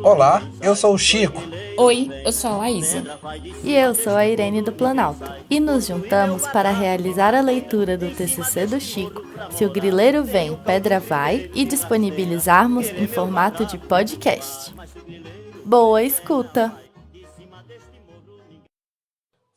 Olá, eu sou o Chico. Oi, eu sou a Laísa. E eu sou a Irene do Planalto. E nos juntamos para realizar a leitura do TCC do Chico, Se o Grileiro Vem, Pedra Vai, e disponibilizarmos em formato de podcast. Boa escuta!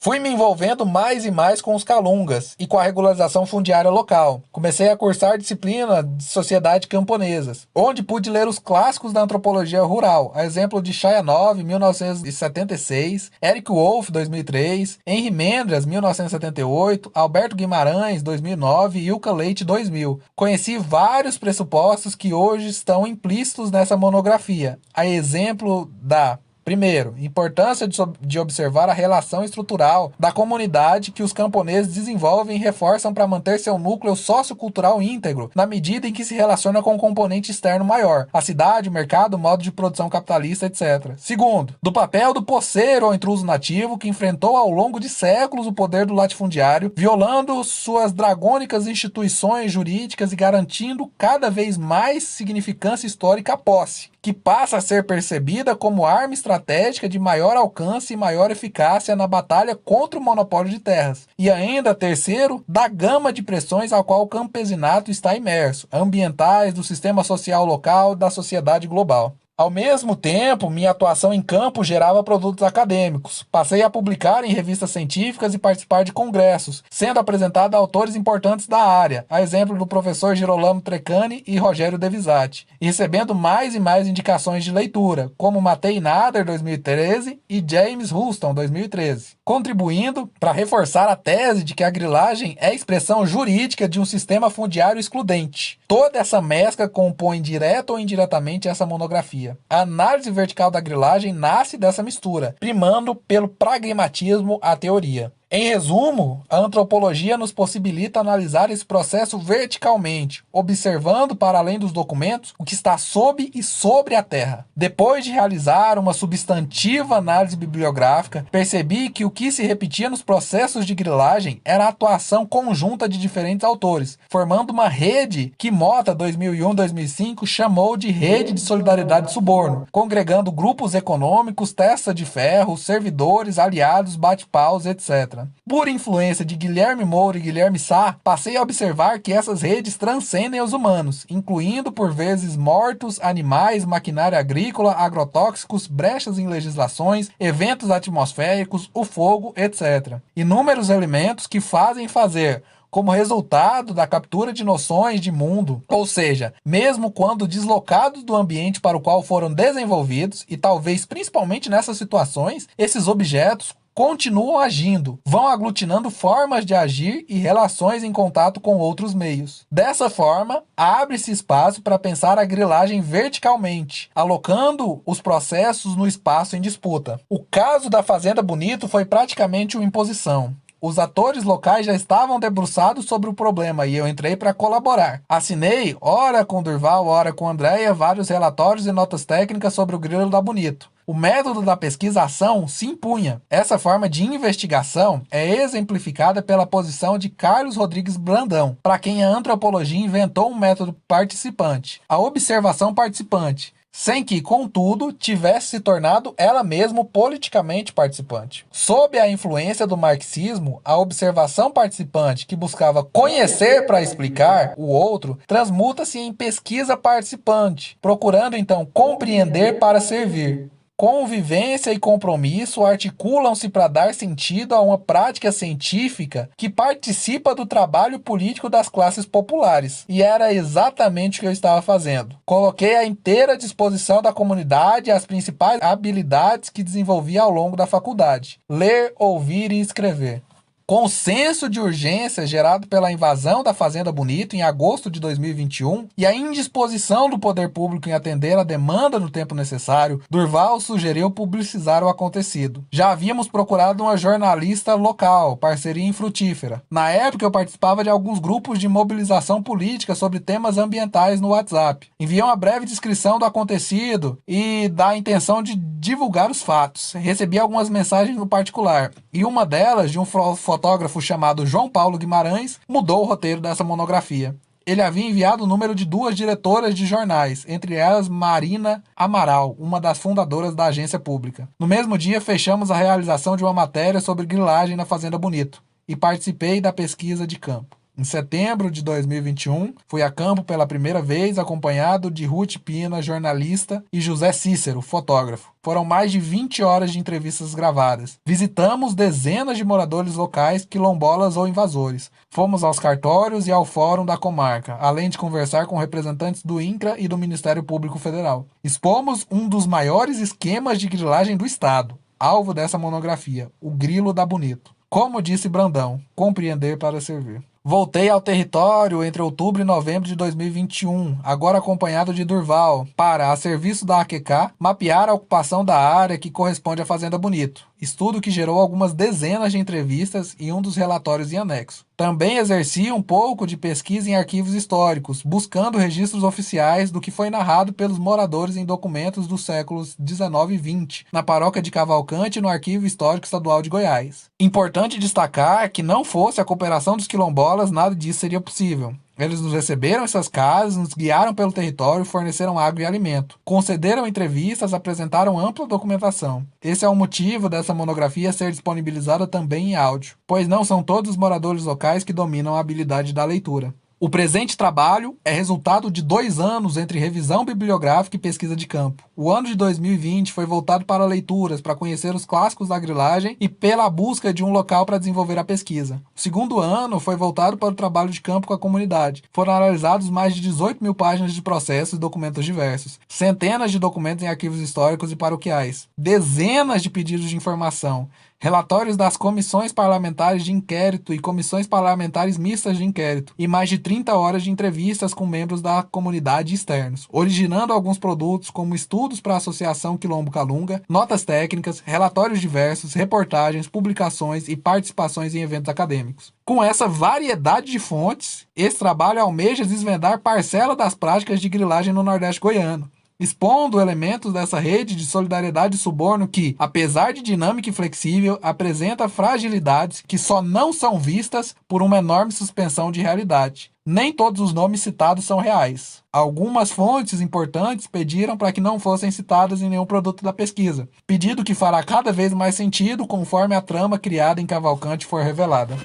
Fui me envolvendo mais e mais com os calungas e com a regularização fundiária local. Comecei a cursar disciplina de sociedade camponesas, onde pude ler os clássicos da antropologia rural, a exemplo de Chayanov, 1976, Eric Wolff, 2003, Henri Mendras, 1978, Alberto Guimarães, 2009 e Ilka Leite, 2000. Conheci vários pressupostos que hoje estão implícitos nessa monografia, a exemplo da: primeiro, importância de observar a relação estrutural da comunidade que os camponeses desenvolvem e reforçam para manter seu núcleo sociocultural íntegro, na medida em que se relaciona com um componente externo maior, a cidade, o mercado, o modo de produção capitalista, etc. Segundo, do papel do posseiro ou intruso nativo que enfrentou ao longo de séculos o poder do latifundiário, violando suas dragônicas instituições jurídicas e garantindo cada vez mais significância histórica à posse, que passa a ser percebida como arma estratégica de maior alcance e maior eficácia na batalha contra o monopólio de terras. E ainda, terceiro, da gama de pressões ao qual o campesinato está imerso, ambientais, do sistema social local, da sociedade global. Ao mesmo tempo, minha atuação em campo gerava produtos acadêmicos. Passei a publicar em revistas científicas e participar de congressos, sendo apresentado a autores importantes da área, a exemplo do professor Girolamo Treccani e Rogério Devisati, e recebendo mais e mais indicações de leitura, como Matei Nader, 2013, e James Houston, 2013, contribuindo para reforçar a tese de que a grilagem é a expressão jurídica de um sistema fundiário excludente. Toda essa mescla compõe direta ou indiretamente essa monografia. A análise vertical da grilagem nasce dessa mistura, primando pelo pragmatismo a teoria. Em resumo, a antropologia nos possibilita analisar esse processo verticalmente, observando para além dos documentos o que está sob e sobre a terra. Depois de realizar uma substantiva análise bibliográfica, percebi que o que se repetia nos processos de grilagem era a atuação conjunta de diferentes autores, formando uma rede que Mota, 2001-2005, chamou de Rede de Solidariedade de Suborno, congregando grupos econômicos, testa de ferro, servidores, aliados, bate-paus, etc. Por influência de Guilherme Moura e Guilherme Sá, passei a observar que essas redes transcendem os humanos, incluindo por vezes mortos, animais, maquinária agrícola, agrotóxicos, brechas em legislações, eventos atmosféricos, o fogo, etc. Inúmeros elementos que fazem fazer como resultado da captura de noções de mundo, ou seja, mesmo quando deslocados do ambiente para o qual foram desenvolvidos, e talvez principalmente nessas situações, esses objetos continuam agindo, vão aglutinando formas de agir e relações em contato com outros meios. Dessa forma, abre-se espaço para pensar a grilagem verticalmente, alocando os processos no espaço em disputa. O caso da Fazenda Bonito foi praticamente uma imposição. Os atores locais já estavam debruçados sobre o problema e eu entrei para colaborar. Assinei, ora com Durval, ora com Andréia, vários relatórios e notas técnicas sobre o grilo da Bonito. O método da pesquisa-ação se impunha. Essa forma de investigação é exemplificada pela posição de Carlos Rodrigues Brandão, para quem a antropologia inventou um método participante, a observação participante, sem que, contudo, tivesse se tornado ela mesma politicamente participante. Sob a influência do marxismo, a observação participante, que buscava conhecer para explicar o outro, transmuta-se em pesquisa participante, procurando então compreender para servir. Convivência e compromisso articulam-se para dar sentido a uma prática científica que participa do trabalho político das classes populares. E era exatamente o que eu estava fazendo. Coloquei à inteira disposição da comunidade as principais habilidades que desenvolvi ao longo da faculdade: ler, ouvir e escrever. Com o senso de urgência gerado pela invasão da Fazenda Bonito em agosto de 2021 e a indisposição do poder público em atender a demanda no tempo necessário, Durval sugeriu publicizar o acontecido. Já havíamos procurado uma jornalista local, parceria infrutífera. Na época eu participava de alguns grupos de mobilização política sobre temas ambientais no WhatsApp. Enviei uma breve descrição do acontecido e da intenção de divulgar os fatos. Recebi algumas mensagens no particular, e uma delas, de um fotógrafo chamado João Paulo Guimarães, mudou o roteiro dessa monografia. Ele havia enviado o número de 2 diretoras de jornais, entre elas Marina Amaral, uma das fundadoras da agência pública. No mesmo dia, fechamos a realização de uma matéria sobre grilagem na Fazenda Bonito e participei da pesquisa de campo. Em setembro de 2021, fui a campo pela primeira vez, acompanhado de Ruth Pina, jornalista, e José Cícero, fotógrafo. Foram mais de 20 horas de entrevistas gravadas. Visitamos dezenas de moradores locais, quilombolas ou invasores. Fomos aos cartórios e ao fórum da comarca, além de conversar com representantes do INCRA e do Ministério Público Federal. Expomos um dos maiores esquemas de grilagem do estado, alvo dessa monografia, o Grilo da Bonito. Como disse Brandão, compreender para servir. Voltei ao território entre outubro e novembro de 2021, agora acompanhado de Durval, para, a serviço da AQK, mapear a ocupação da área que corresponde à Fazenda Bonito, estudo que gerou algumas dezenas de entrevistas e um dos relatórios em anexo. Também exerci um pouco de pesquisa em arquivos históricos, buscando registros oficiais do que foi narrado pelos moradores em documentos dos séculos 19 e 20, na paróquia de Cavalcante e no Arquivo Histórico Estadual de Goiás. Importante destacar que não fosse a cooperação dos quilombolas, nada disso seria possível. Eles nos receberam em suas casas, nos guiaram pelo território, forneceram água e alimento. Concederam entrevistas, apresentaram ampla documentação. Esse é o motivo dessa monografia ser disponibilizada também em áudio, pois não são todos os moradores locais que dominam a habilidade da leitura. O presente trabalho é resultado de 2 anos entre revisão bibliográfica e pesquisa de campo. O ano de 2020 foi voltado para leituras, para conhecer os clássicos da grilagem e pela busca de um local para desenvolver a pesquisa. O segundo ano foi voltado para o trabalho de campo com a comunidade. Foram analisados mais de 18 mil páginas de processos e documentos diversos, centenas de documentos em arquivos históricos e paroquiais, dezenas de pedidos de informação, relatórios das comissões parlamentares de inquérito e comissões parlamentares mistas de inquérito, e mais de 30 horas de entrevistas com membros da comunidade externos, originando alguns produtos como estudos para a Associação Quilombo Calunga, notas técnicas, relatórios diversos, reportagens, publicações e participações em eventos acadêmicos. Com essa variedade de fontes, esse trabalho almeja desvendar parcela das práticas de grilagem no Nordeste goiano, expondo elementos dessa rede de solidariedade e suborno que, apesar de dinâmica e flexível, apresenta fragilidades que só não são vistas por uma enorme suspensão de realidade. Nem todos os nomes citados são reais. Algumas fontes importantes pediram para que não fossem citadas em nenhum produto da pesquisa, pedido que fará cada vez mais sentido conforme a trama criada em Cavalcante for revelada.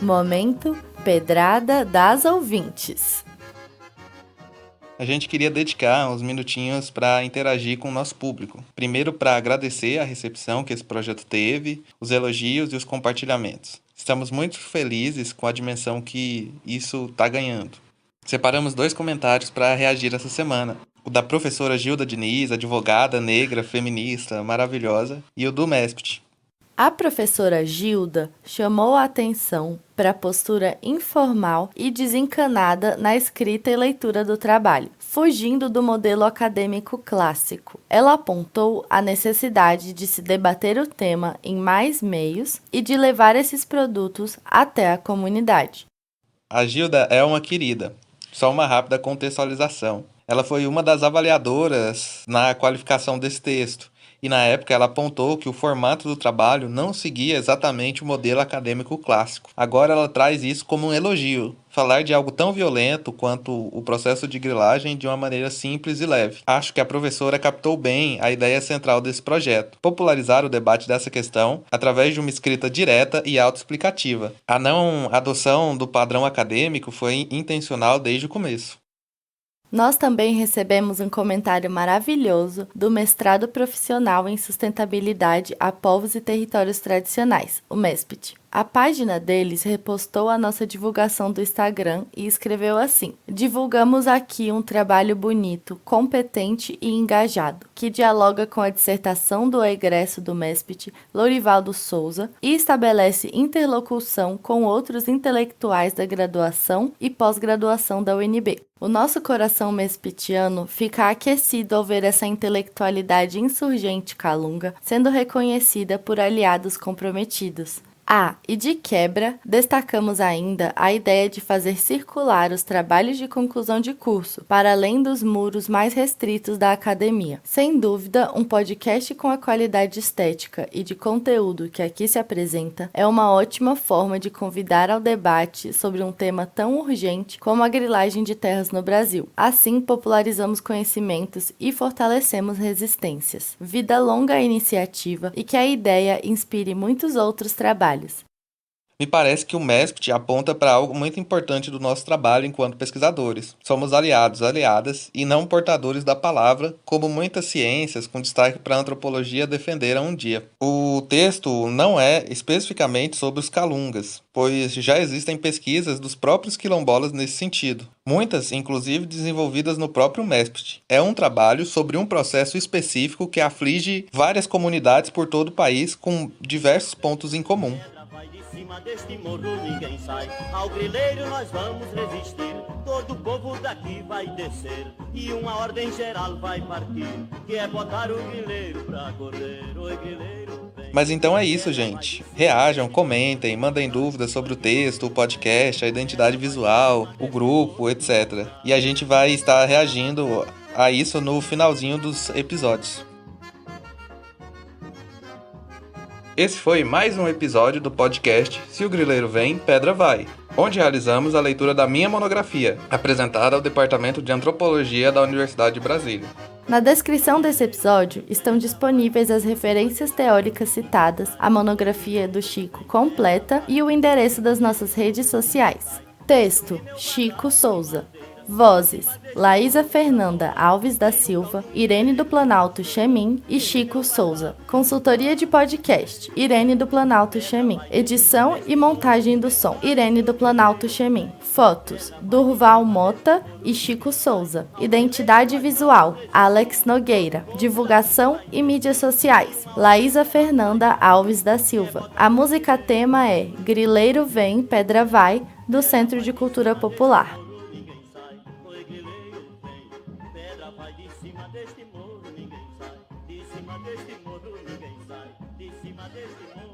Momento Pedrada das ouvintes. A gente queria dedicar uns minutinhos para interagir com o nosso público. Primeiro, para agradecer a recepção que esse projeto teve, os elogios e os compartilhamentos. Estamos muito felizes com a dimensão que isso está ganhando. Separamos 2 comentários para reagir essa semana. O da professora Gilda Diniz, advogada, negra, feminista, maravilhosa, e o do MESPT. A professora Gilda chamou a atenção para a postura informal e desencanada na escrita e leitura do trabalho, fugindo do modelo acadêmico clássico. Ela apontou a necessidade de se debater o tema em mais meios e de levar esses produtos até a comunidade. A Gilda é uma querida. Só uma rápida contextualização. Ela foi uma das avaliadoras na qualificação desse texto. E na época ela apontou que o formato do trabalho não seguia exatamente o modelo acadêmico clássico. Agora ela traz isso como um elogio, falar de algo tão violento quanto o processo de grilagem de uma maneira simples e leve. Acho que a professora captou bem a ideia central desse projeto, popularizar o debate dessa questão através de uma escrita direta e autoexplicativa. A não adoção do padrão acadêmico foi intencional desde o começo. Nós também recebemos um comentário maravilhoso do Mestrado Profissional em Sustentabilidade a Povos e Territórios Tradicionais, o MESPT. A página deles repostou a nossa divulgação do Instagram e escreveu assim: divulgamos aqui um trabalho bonito, competente e engajado, que dialoga com a dissertação do egresso do MESPT, Lourivaldo Souza, e estabelece interlocução com outros intelectuais da graduação e pós-graduação da UNB. O nosso coração mespitiano fica aquecido ao ver essa intelectualidade insurgente calunga sendo reconhecida por aliados comprometidos. E de quebra, destacamos ainda a ideia de fazer circular os trabalhos de conclusão de curso, para além dos muros mais restritos da academia. Sem dúvida, um podcast com a qualidade estética e de conteúdo que aqui se apresenta é uma ótima forma de convidar ao debate sobre um tema tão urgente como a grilagem de terras no Brasil. Assim, popularizamos conhecimentos e fortalecemos resistências. Vida longa à iniciativa e que a ideia inspire muitos outros trabalhos. Me parece que o MESPT aponta para algo muito importante do nosso trabalho enquanto pesquisadores. Somos aliados, aliadas e não portadores da palavra, como muitas ciências, com destaque para a antropologia, defenderam um dia. O texto não é especificamente sobre os calungas, pois já existem pesquisas dos próprios quilombolas nesse sentido. Muitas, inclusive, desenvolvidas no próprio MESPT. É um trabalho sobre um processo específico que aflige várias comunidades por todo o país com diversos pontos em comum. Deste morro ninguém sai, ao grileiro nós vamos resistir, todo o povo daqui vai descer e uma ordem geral vai partir, que é botar o grileiro pra correr, oi grileiro. Mas então é isso, gente. Reajam, comentem, mandem dúvidas sobre o texto, o podcast, a identidade visual, o grupo, etc. E a gente vai estar reagindo a isso no finalzinho dos episódios. Esse foi mais um episódio do podcast Se o Grileiro Vem, Pedra Vai, onde realizamos a leitura da minha monografia, apresentada ao Departamento de Antropologia da Universidade de Brasília. Na descrição desse episódio estão disponíveis as referências teóricas citadas, a monografia do Chico completa e o endereço das nossas redes sociais. Texto: Chico Souza. Vozes: Laísa Fernanda Alves da Silva, Irene do Planalto Chemin e Chico Souza. Consultoria de podcast: Irene do Planalto Chemin. Edição e montagem do som: Irene do Planalto Chemin. Fotos: Durval Mota e Chico Souza. Identidade visual: Alex Nogueira. Divulgação e mídias sociais: Laísa Fernanda Alves da Silva. A música tema é Grileiro Vem, Pedra Vai, do Centro de Cultura Popular. Deste morro ninguém sai, de cima deste morro ninguém sai, de cima deste morro.